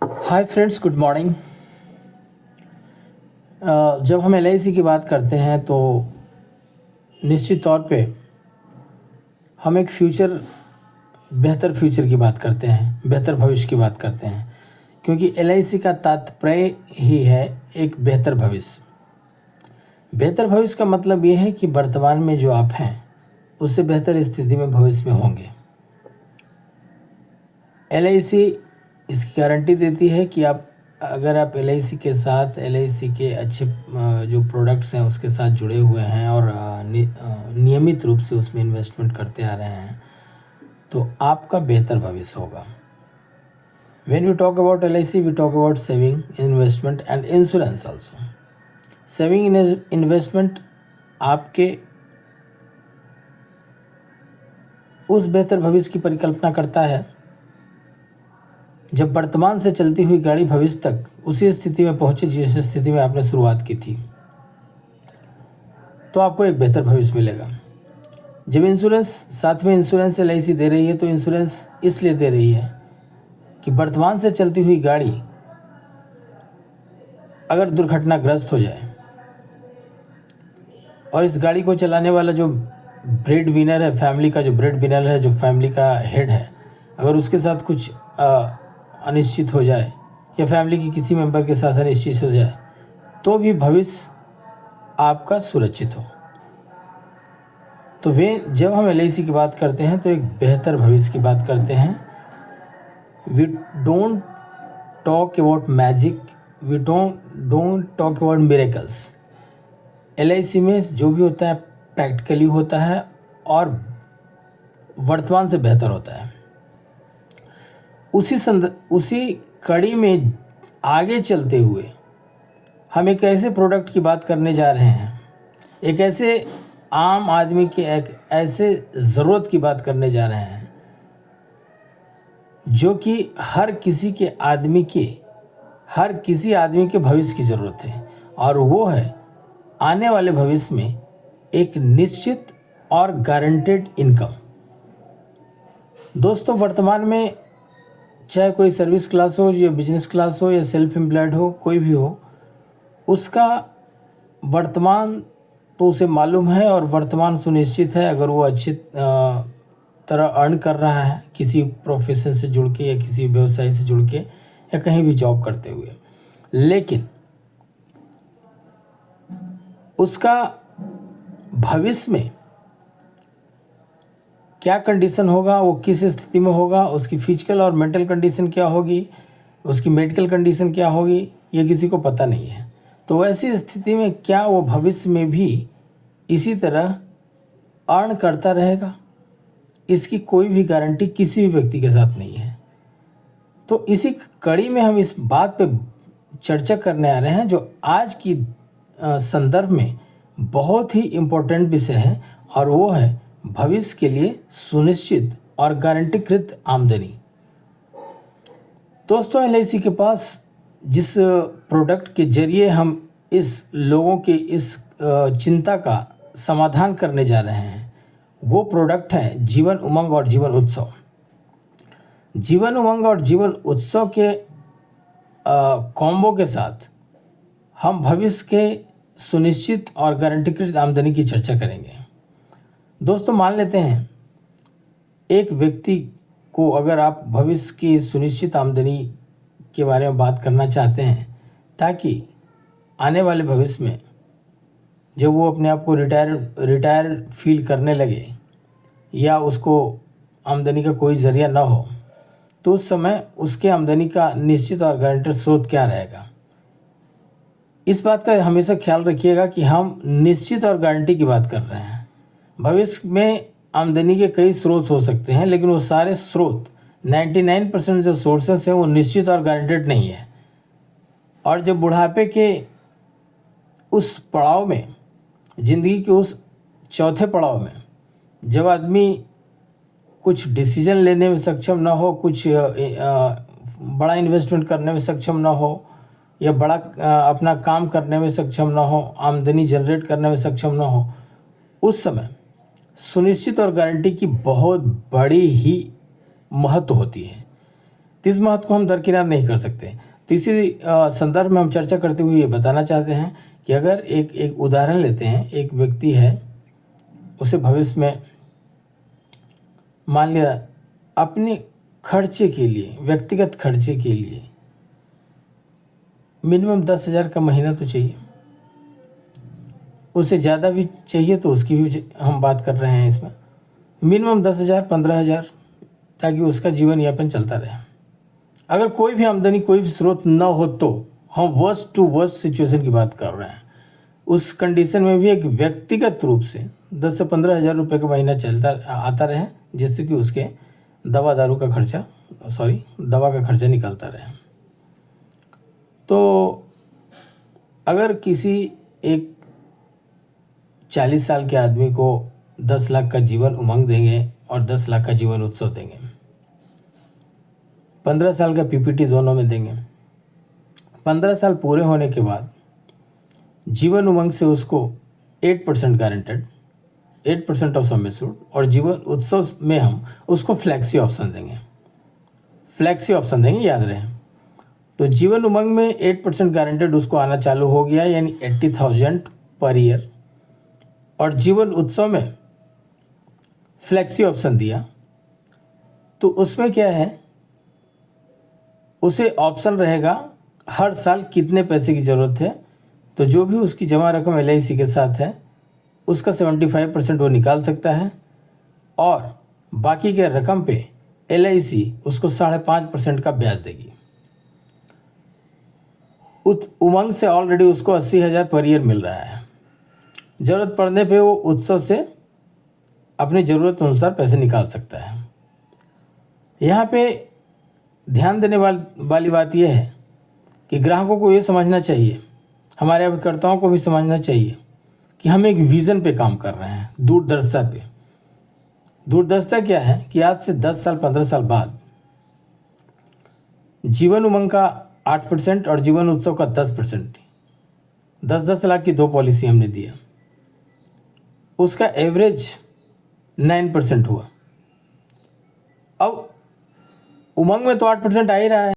Hi friends, good morning. जब हम LIC की बात करते हैं तो निश्चित तौर पे हम एक बेहतर फ्यूचर की बात करते हैं, बेहतर भविष्य की बात करते हैं, क्योंकि एलआईसी का तात्पर्य ही है एक बेहतर भविष्य। बेहतर भविष्य का मतलब ये है कि वर्तमान में जो आप हैं उससे बेहतर स्थिति में भविष्य में होंगे। एलआईसी इसकी गारंटी देती है कि अगर आप एलआईसी के साथ, एलआईसी के अच्छे जो प्रोडक्ट्स हैं उसके साथ जुड़े हुए हैं और नियमित रूप से उसमें इन्वेस्टमेंट करते आ रहे हैं तो आपका बेहतर भविष्य होगा। When we talk about LIC, we talk about saving, investment and insurance also. Saving investment आपके उस बेहतर भविष्य की परिकल्पना करता है जब वर्तमान से चलती हुई गाड़ी भविष्य तक उसी स्थिति में पहुंचे जिस स्थिति में आपने शुरुआत की थी, तो आपको एक बेहतर भविष्य मिलेगा। जब साथ में इंश्योरेंस एलआईसी दे रही है तो इंश्योरेंस इसलिए दे रही है कि वर्तमान से चलती हुई गाड़ी अगर दुर्घटनाग्रस्त हो जाए और इस गाड़ी को चलाने वाला जो ब्रेड विनर है, फैमिली का जो ब्रेड विनर है, जो फैमिली का हेड है, अगर उसके साथ कुछ अनिश्चित हो जाए या फैमिली के किसी मेंबर के साथ अनिश्चित हो जाए तो भी भविष्य आपका सुरक्षित हो। तो जब हम एलआईसी की बात करते हैं तो एक बेहतर भविष्य की बात करते हैं। We don't talk about magic, we don't talk about miracles. LIC में जो भी होता है प्रैक्टिकली होता है और वर्तमान से बेहतर होता है। उसी कड़ी में आगे चलते हुए हम एक ऐसे प्रोडक्ट की बात करने जा रहे हैं, एक ऐसे आम आदमी के एक ऐसे ज़रूरत की बात करने जा रहे हैं जो कि हर किसी आदमी के भविष्य की ज़रूरत है, और वो है आने वाले भविष्य में एक निश्चित और गारंटेड इनकम। दोस्तों, वर्तमान में चाहे कोई सर्विस क्लास हो या बिजनेस क्लास हो या सेल्फ एम्प्लॉयड हो, कोई भी हो, उसका वर्तमान तो उसे मालूम है और वर्तमान सुनिश्चित है अगर वो अच्छी तरह अर्न कर रहा है किसी प्रोफेशन से जुड़ के या किसी व्यवसाय से जुड़ के या कहीं भी जॉब करते हुए। लेकिन उसका भविष्य में क्या कंडीशन होगा, वो किस स्थिति में होगा, उसकी फिजिकल और मेंटल कंडीशन क्या होगी, उसकी मेडिकल कंडीशन क्या होगी, ये किसी को पता नहीं है। तो ऐसी स्थिति में क्या वो भविष्य में भी इसी तरह अर्न करता रहेगा, इसकी कोई भी गारंटी किसी भी व्यक्ति के साथ नहीं है। तो इसी कड़ी में हम इस बात पे चर्चा करने आ रहे हैं जो आज की संदर्भ में बहुत ही इम्पोर्टेंट विषय है, और वो है भविष्य के लिए सुनिश्चित और गारंटीकृत आमदनी। दोस्तों, एलआईसी के पास जिस प्रोडक्ट के जरिए हम इस लोगों के इस चिंता का समाधान करने जा रहे हैं वो प्रोडक्ट है जीवन उमंग और जीवन उत्सव। जीवन उमंग और जीवन उत्सव के कॉम्बो के साथ हम भविष्य के सुनिश्चित और गारंटीकृत आमदनी की चर्चा करेंगे। दोस्तों, मान लेते हैं एक व्यक्ति को अगर आप भविष्य की सुनिश्चित आमदनी के बारे में बात करना चाहते हैं ताकि आने वाले भविष्य में जब वो अपने आप को रिटायर फील करने लगे या उसको आमदनी का कोई ज़रिया ना हो, तो उस समय उसके आमदनी का निश्चित और गारंटेड स्रोत क्या रहेगा। इस बात का हमेशा ख्याल रखिएगा कि हम निश्चित और गारंटी की बात कर रहे हैं। भविष्य में आमदनी के कई स्रोत हो सकते हैं, लेकिन वो सारे स्रोत 99% जो सोर्सेस हैं वो निश्चित और गारंटेड नहीं है। और जब बुढ़ापे के उस पड़ाव में, ज़िंदगी के उस चौथे पड़ाव में, जब आदमी कुछ डिसीजन लेने में सक्षम ना हो, कुछ बड़ा इन्वेस्टमेंट करने में सक्षम ना हो, या बड़ा अपना काम करने में सक्षम ना हो, आमदनी जनरेट करने में सक्षम ना हो, उस समय सुनिश्चित और गारंटी की बहुत बड़ी ही महत्व होती है। तो इस महत्व को हम दरकिनार नहीं कर सकते। तो इसी संदर्भ में हम चर्चा करते हुए ये बताना चाहते हैं कि अगर एक उदाहरण लेते हैं, एक व्यक्ति है, उसे भविष्य में मान लिया अपने खर्चे के लिए, व्यक्तिगत खर्चे के लिए मिनिमम 10,000 का महीना तो चाहिए, उससे ज़्यादा भी चाहिए तो उसकी भी हम बात कर रहे हैं इसमें। मिनिमम 10,000 15,000, ताकि उसका जीवन यापन चलता रहे। अगर कोई भी आमदनी, कोई भी स्रोत न हो तो हम वर्स्ट टू वर्स्ट सिचुएशन की बात कर रहे हैं। उस कंडीशन में भी एक व्यक्तिगत रूप से 10 से 15,000 रुपये का महीना चलता आता रहे, जिससे कि उसके दवा का खर्चा निकलता रहे। तो अगर किसी एक 40 साल के आदमी को 10 लाख का जीवन उमंग देंगे और 10 लाख का जीवन उत्सव देंगे, 15 साल का पीपीटी दोनों में देंगे, 15 साल पूरे होने के बाद जीवन उमंग से उसको 8% गारंटेड, 8% ऑफ सम एश्योर्ड, और जीवन उत्सव में हम उसको फ्लैक्सी ऑप्शन देंगे, याद रहे। तो जीवन उमंग में 8% गारंटेड उसको आना चालू हो गया, यानी 80,000 पर ईयर, और जीवन उत्सव में फ्लैक्सी ऑप्शन दिया तो उसमें क्या है, उसे ऑप्शन रहेगा हर साल कितने पैसे की ज़रूरत है, तो जो भी उसकी जमा रकम LIC के साथ है उसका 75% वो निकाल सकता है, और बाकी के रकम पे LIC उसको 5.5% का ब्याज देगी। उमंग से ऑलरेडी उसको 80,000 पर ईयर मिल रहा है। ज़रूरत पड़ने पे वो उत्सव से अपनी ज़रूरत अनुसार पैसे निकाल सकता है। यहाँ पे ध्यान देने वाली बात यह है कि ग्राहकों को ये समझना चाहिए, हमारे अभिकर्ताओं को भी समझना चाहिए कि हम एक विज़न पे काम कर रहे हैं, दूरदर्शिता पे। दूरदर्शिता क्या है कि आज से 10 साल 15 साल बाद जीवन उमंग का 8% और जीवन उत्सव का 10%, 10-10 लाख की 2 पॉलिसी हमने दिया, उसका एवरेज 9% हुआ। अब उमंग में तो 8% आ ही रहा है।